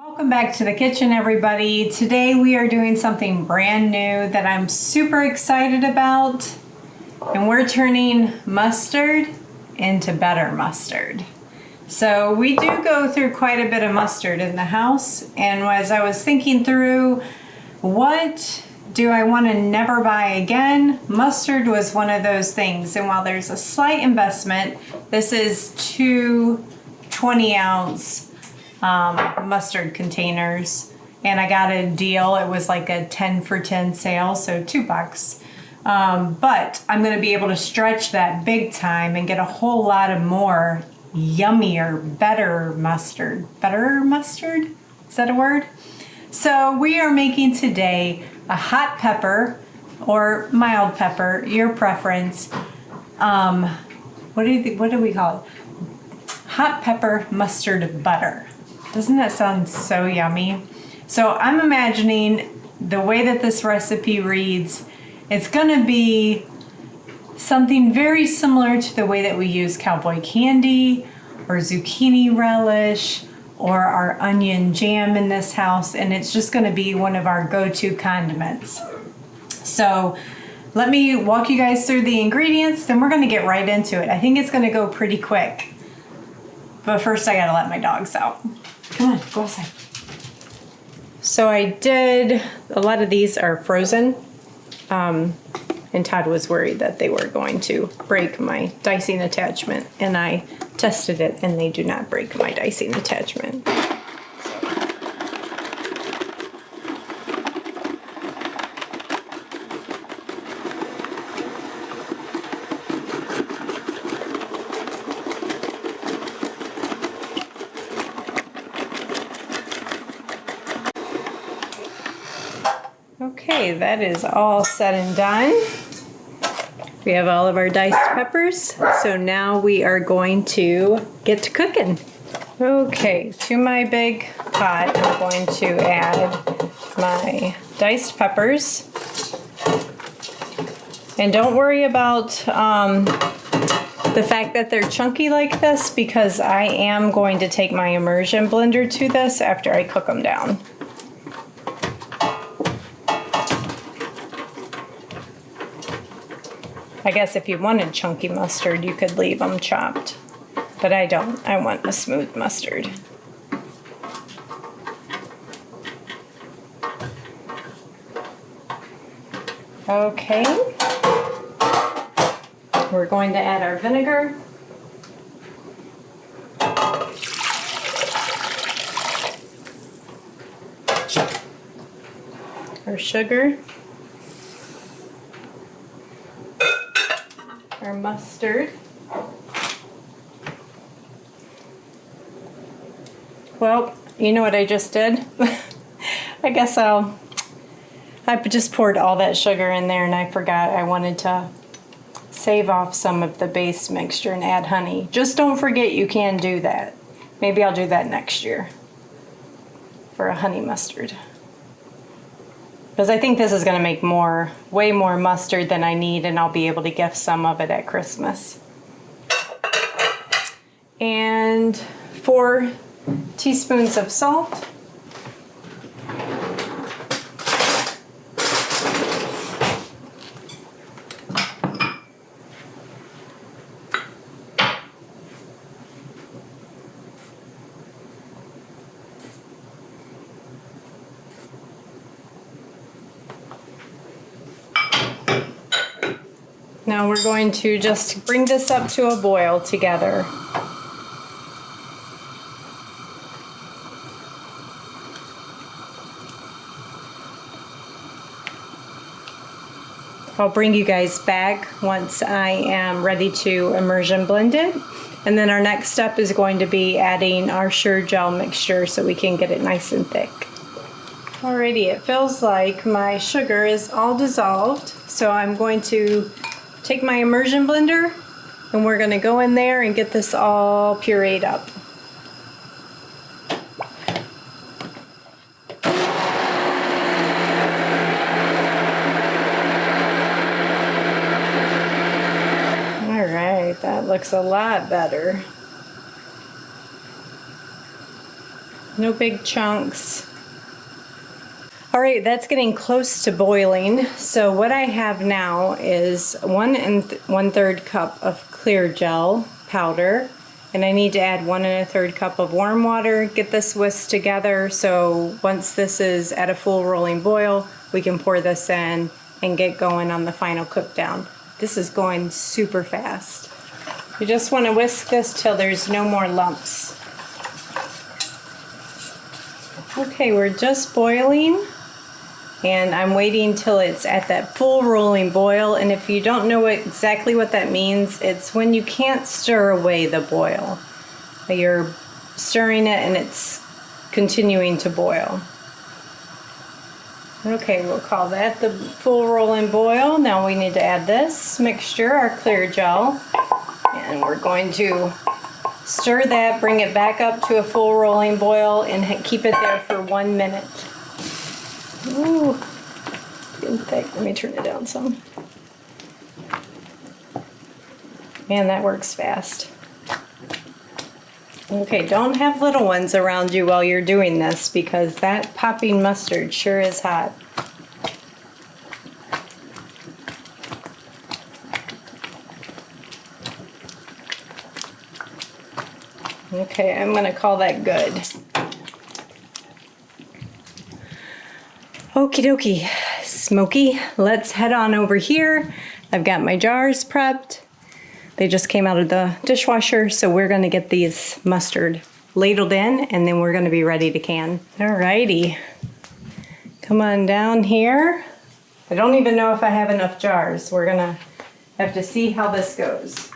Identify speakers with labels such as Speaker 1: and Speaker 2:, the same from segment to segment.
Speaker 1: Welcome back to the kitchen, everybody. Today we are doing something brand new that I'm super excited about, and we're turning mustard into better mustard. So we do go through quite a bit of mustard in the house, and as I was thinking through what do I want to never buy again, mustard was one of those things. And while there's a slight investment, this is two 20-ounce mustard containers, and I got a deal. It was like a 10 for 10 sale, so $2. But I'm going to be able to stretch that big time and get a whole lot of more yummier, better mustard. Better mustard? Is that a word? So we are making today a hot pepper or mild pepper, your preference. What do we call it? Hot pepper mustard butter. Doesn't that sound so yummy? So I'm imagining the way that this recipe reads, it's gonna be something very similar to the way that we use cowboy candy or zucchini relish or our onion jam in this house, and it's just gonna be one of our go-to condiments. So let me walk you guys through the ingredients, then we're gonna get right into it. I think it's gonna go pretty quick. But first I gotta let my dogs out. Come on, go outside. So I did, a lot of these are frozen. And Todd was worried that they were going to break my dicing attachment, and I tested it and they do not break my dicing attachment. Okay, that is all said and done. We have all of our diced peppers, so now we are going to get to cooking. Okay, to my big pot, I'm going to add my diced peppers. And don't worry about the fact that they're chunky like this, because I am going to take my immersion blender to this after I cook them down. I guess if you wanted chunky mustard, you could leave them chopped, but I don't. I want a smooth mustard. Okay, we're going to add our vinegar. Our sugar. Our mustard. Well, you know what I just did? I guess I just poured all that sugar in there, and I forgot I wanted to save off some of the base mixture and add honey. Just don't forget you can do that. Maybe I'll do that next year for a honey mustard. Because I think this is going to make way more mustard than I need, and I'll be able to gift some of it at Christmas. And 4 teaspoons of salt. Now we're going to just bring this up to a boil together. I'll bring you guys back once I am ready to immersion blend it. And then our next step is going to be adding our Sure Gel mixture so we can get it nice and thick. Alrighty, it feels like my sugar is all dissolved, so I'm going to take my immersion blender and we're going to go in there and get this all pureed up. Alright, that looks a lot better. No big chunks. All right, that's getting close to boiling. So what I have now is 1 1/3 cup of clear gel powder, and I need to add 1 1/3 cup of warm water. Get this whisked together so once this is at a full rolling boil, we can pour this in and get going on the final cook down. This is going super fast. You just want to whisk this till there's no more lumps. Okay, we're just boiling, and I'm waiting till it's at that full rolling boil. And if you don't know exactly what that means, it's when you can't stir away the boil. You're stirring it and it's continuing to boil. Okay, we'll call that the full rolling boil. Now we need to add this mixture, our clear gel, and we're going to stir that, bring it back up to a full rolling boil, and keep it there for 1 minute. Ooh, getting thick. Let me turn it down some. Man, that works fast. Okay, don't have little ones around you while you're doing this because that popping mustard sure is hot. Okay, I'm gonna call that good. Okie dokie, Smokey, let's head on over here. I've got my jars prepped. They just came out of the dishwasher, so we're gonna get these mustard ladled in and then we're gonna be ready to can. Alrighty, come on down here. I don't even know if I have enough jars. We're gonna have to see how this goes.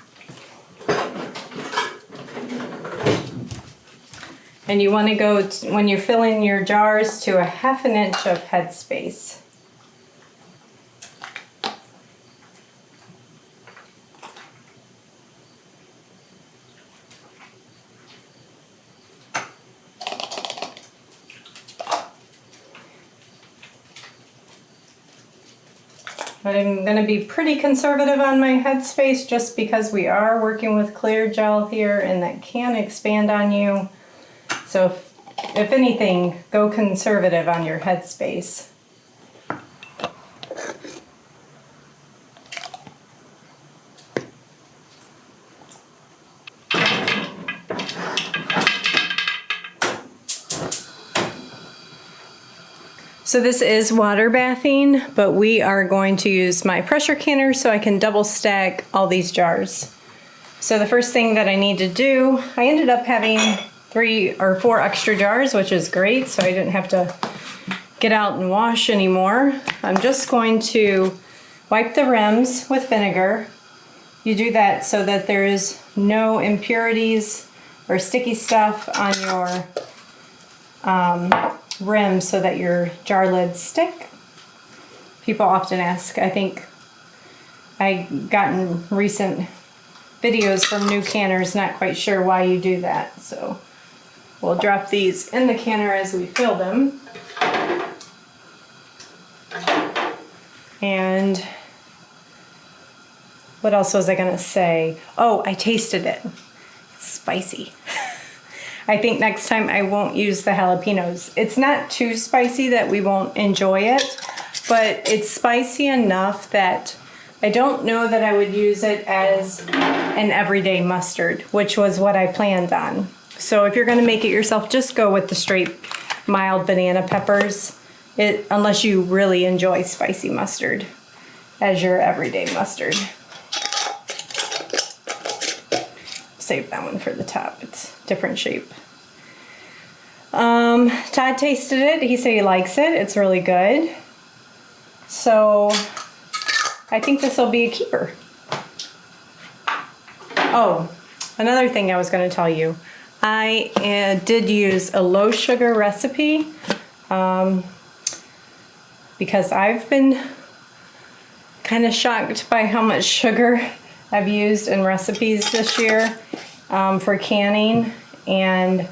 Speaker 1: And you wanna go, when you're filling your jars, to a 1/2 inch of headspace. But I'm going to be pretty conservative on my headspace just because we are working with clear gel here and that can expand on you. So if anything, go conservative on your headspace. So this is water bathing, but we are going to use my pressure canner so I can double stack all these jars. So the first thing that I need to do, I ended up having 3 or 4 extra jars, which is great, so I didn't have to get out and wash anymore. I'm just going to wipe the rims with vinegar. You do that so that there is no impurities or sticky stuff on your rim so that your jar lids stick. People often ask. I think I've gotten recent videos from new canners, not quite sure why you do that. So we'll drop these in the canner as we fill them. And what else was I gonna say? Oh, I tasted it. It's spicy. I think next time I won't use the jalapenos. It's not too spicy that we won't enjoy it, but it's spicy enough that I don't know that I would use it as an everyday mustard, which was what I planned on. So if you're gonna make it yourself, just go with the straight mild banana peppers, unless you really enjoy spicy mustard as your everyday mustard. Save that one for the top. It's different shape. Todd tasted it. He said he likes it. It's really good. So I think this will be a keeper. Oh, another thing I was going to tell you. I did use a low sugar recipe because I've been kind of shocked by how much sugar I've used in recipes this year for canning, and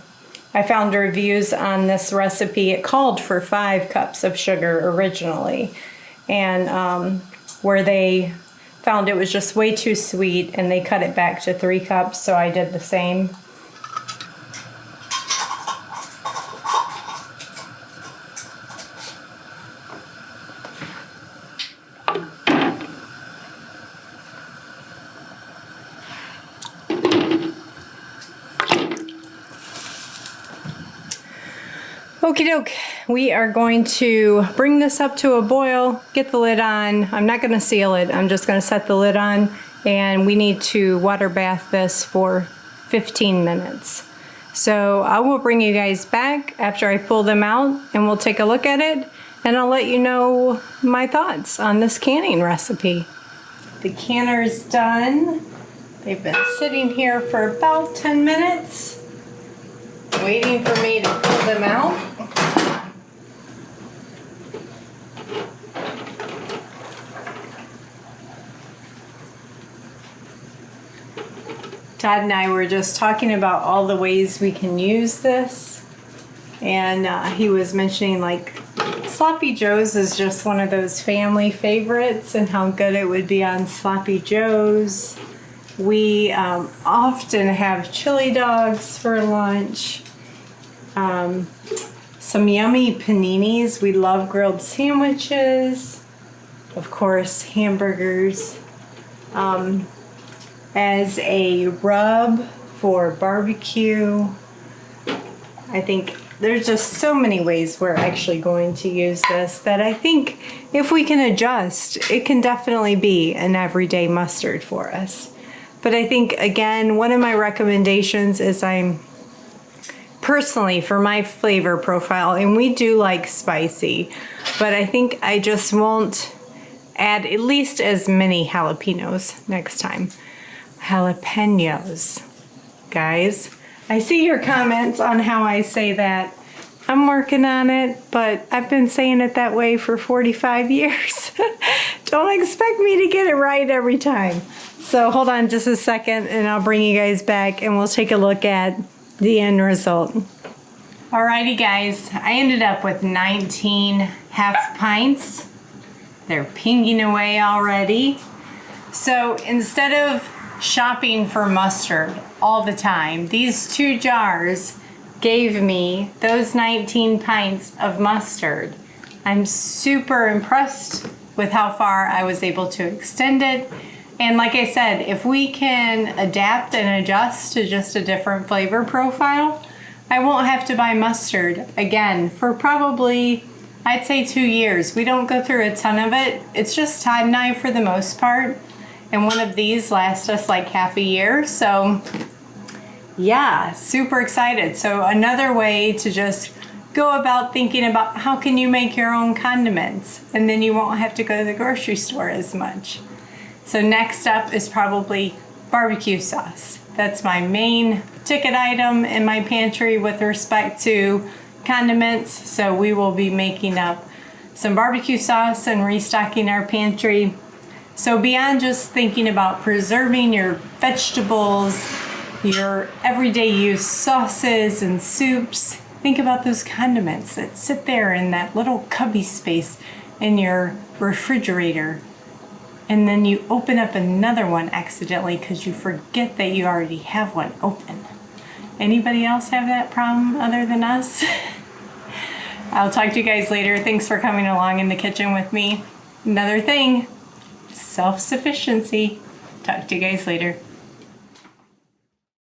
Speaker 1: I found reviews on this recipe. It called for 5 cups of sugar originally, and where they found it was just way too sweet and they cut it back to 3 cups, so I did the same. Okie doke, we are going to bring this up to a boil, get the lid on. I'm not gonna seal it, I'm just gonna set the lid on, and we need to water bath this for 15 minutes. So I will bring you guys back after I pull them out and we'll take a look at it, and I'll let you know my thoughts on this canning recipe. The canner's done. They've been sitting here for about 10 minutes, waiting for me to pull them out. Todd and I were just talking about all the ways we can use this, and he was mentioning like Sloppy Joe's is just one of those family favorites and how good it would be on Sloppy Joe's. We often have chili dogs for lunch, some yummy paninis. We love grilled sandwiches, of course hamburgers. As a rub for barbecue. I think there's just so many ways we're actually going to use this that I think if we can adjust, it can definitely be an everyday mustard for us. But I think, again, one of my recommendations is personally, for my flavor profile, and we do like spicy, but I think I just won't add at least as many jalapenos next time. Jalapenos, guys. I see your comments on how I say that. I'm working on it, but I've been saying it that way for 45 years. Don't expect me to get it right every time. So hold on just a second and I'll bring you guys back and we'll take a look at the end result. Alrighty guys, I ended up with 19 half pints. They're pinging away already. So instead of shopping for mustard all the time, these 2 jars gave me those 19 pints of mustard. I'm super impressed with how far I was able to extend it. And like I said, if we can adapt and adjust to just a different flavor profile, I won't have to buy mustard again for probably, I'd say 2 years. We don't go through a ton of it. It's just Todd and I for the most part. And one of these lasts us like half a year. So yeah, super excited. So another way to just go about thinking about how can you make your own condiments, and then you won't have to go to the grocery store as much. So next up is probably barbecue sauce. That's my main ticket item in my pantry with respect to condiments. So we will be making up some barbecue sauce and restocking our pantry. So beyond just thinking about preserving your vegetables, your everyday use sauces and soups, think about those condiments that sit there in that little cubby space in your refrigerator. And then you open up another one accidentally because you forget that you already have one open. Anybody else have that problem other than us? I'll talk to you guys later. Thanks for coming along in the kitchen with me. Another thing, self-sufficiency. Talk to you guys later.